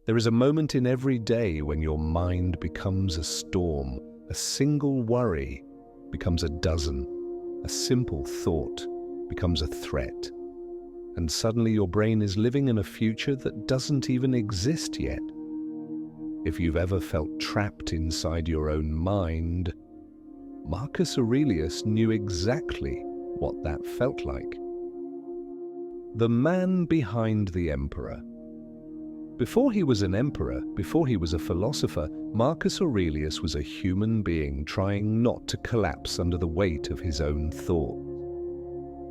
There is a moment in every day when your mind becomes a storm. A single worry becomes a dozen. A simple thought becomes a threat. And suddenly your brain is living in a future that doesn't even exist yet. If you've ever felt trapped inside your own mind, Marcus Aurelius knew exactly what that felt like. The man behind the emperor. Before he was an emperor, before he was a philosopher, Marcus Aurelius was a human being trying not to collapse under the weight of his own thought.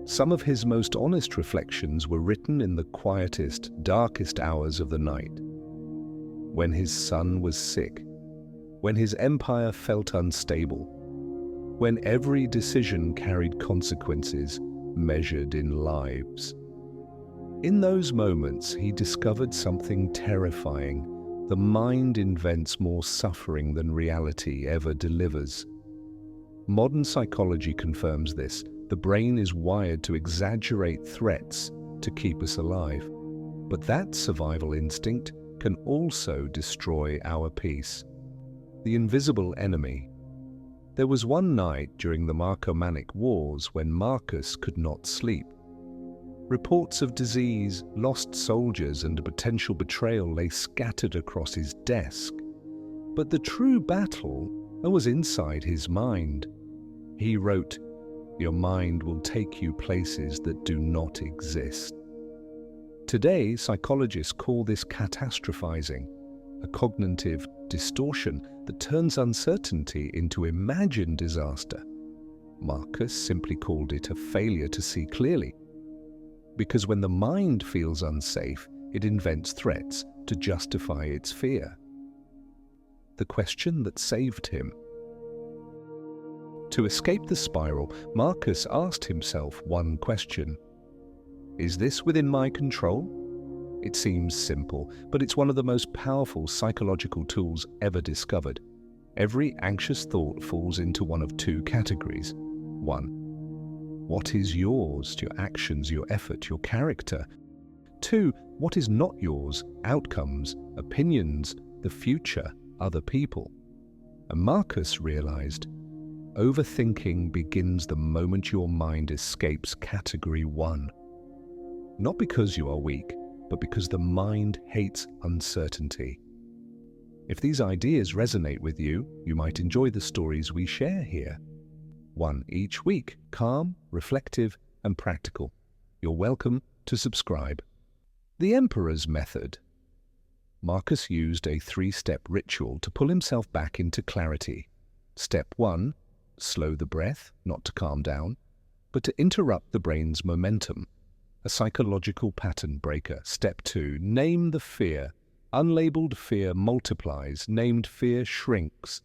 Some of his most honest reflections were written in the quietest, darkest hours of the night. When his son was sick, when his empire felt unstable, when every decision carried consequences measured in lives. In those moments, he discovered something terrifying. The mind invents more suffering than reality ever delivers. Modern psychology confirms this. The brain is wired to exaggerate threats to keep us alive. But that survival instinct can also destroy our peace. The invisible enemy. There was one night during the Marcomannic Wars when Marcus could not sleep. Reports of disease, lost soldiers, and potential betrayal lay scattered across his desk. But the true battle was inside his mind. He wrote, "Your mind will take you places that do not exist." Today, psychologists call this catastrophizing, a cognitive distortion that turns uncertainty into imagined disaster. Marcus simply called it a failure to see clearly. Because when the mind feels unsafe, it invents threats to justify its fear. The question that saved him. To escape the spiral, Marcus asked himself one question. Is this within my control? It seems simple, but it's one of the most powerful psychological tools ever discovered. Every anxious thought falls into one of two categories. One, what is yours? Your actions, your effort, your character. Two, what is not yours? Outcomes, opinions, the future, other people. And Marcus realized, overthinking begins the moment your mind escapes category one. Not because you are weak, but because the mind hates uncertainty. If these ideas resonate with you, you might enjoy the stories we share here. One each week, calm, reflective, and practical. You're welcome to subscribe. The Emperor's Method. Marcus used a 3-step ritual to pull himself back into clarity. Step 1, slow the breath, not to calm down, but to interrupt the brain's momentum. A psychological pattern breaker. Step 2, name the fear. Unlabeled fear multiplies, named fear shrinks.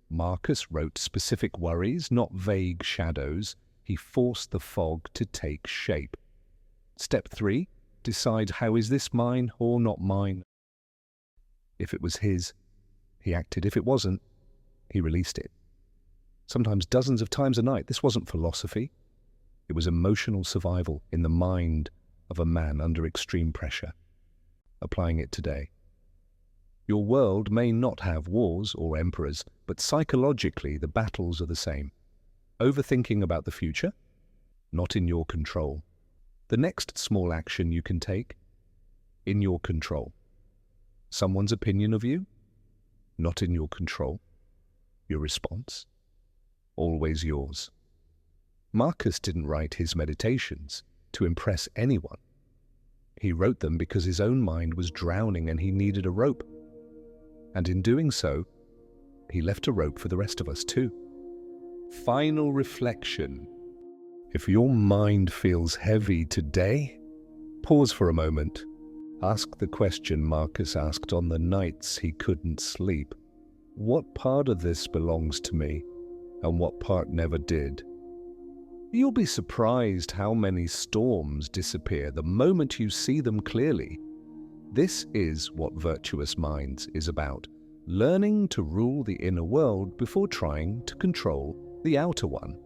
Marcus wrote specific worries, not vague shadows. He forced the fog to take shape. Step 3, decide how is this mine or not mine. If it was his, he acted. If it wasn't, he released it. Sometimes dozens of times a night. This wasn't philosophy. It was emotional survival in the mind of a man under extreme pressure. Applying it today. Your world may not have wars or emperors, but psychologically the battles are the same. Overthinking about the future? Not in your control. The next small action you can take? In your control. Someone's opinion of you? Not in your control. Your response? Always yours. Marcus didn't write his meditations to impress anyone. He wrote them because his own mind was drowning and he needed a rope. And in doing so, he left a rope for the rest of us too. Final reflection. If your mind feels heavy today, pause for a moment. Ask the question Marcus asked on the nights he couldn't sleep. What part of this belongs to me, and what part never did? You'll be surprised how many storms disappear the moment you see them clearly. This is what Virtuous Minds is about, learning to rule the inner world before trying to control the outer one.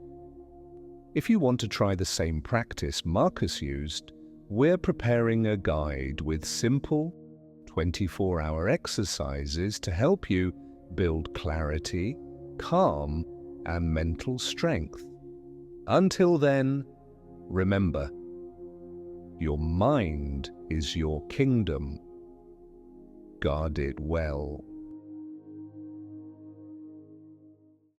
If you want to try the same practice Marcus used, we're preparing a guide with simple, 24-hour exercises to help you build clarity, calm, and mental strength. Until then, remember, your mind is your kingdom. Guard it well.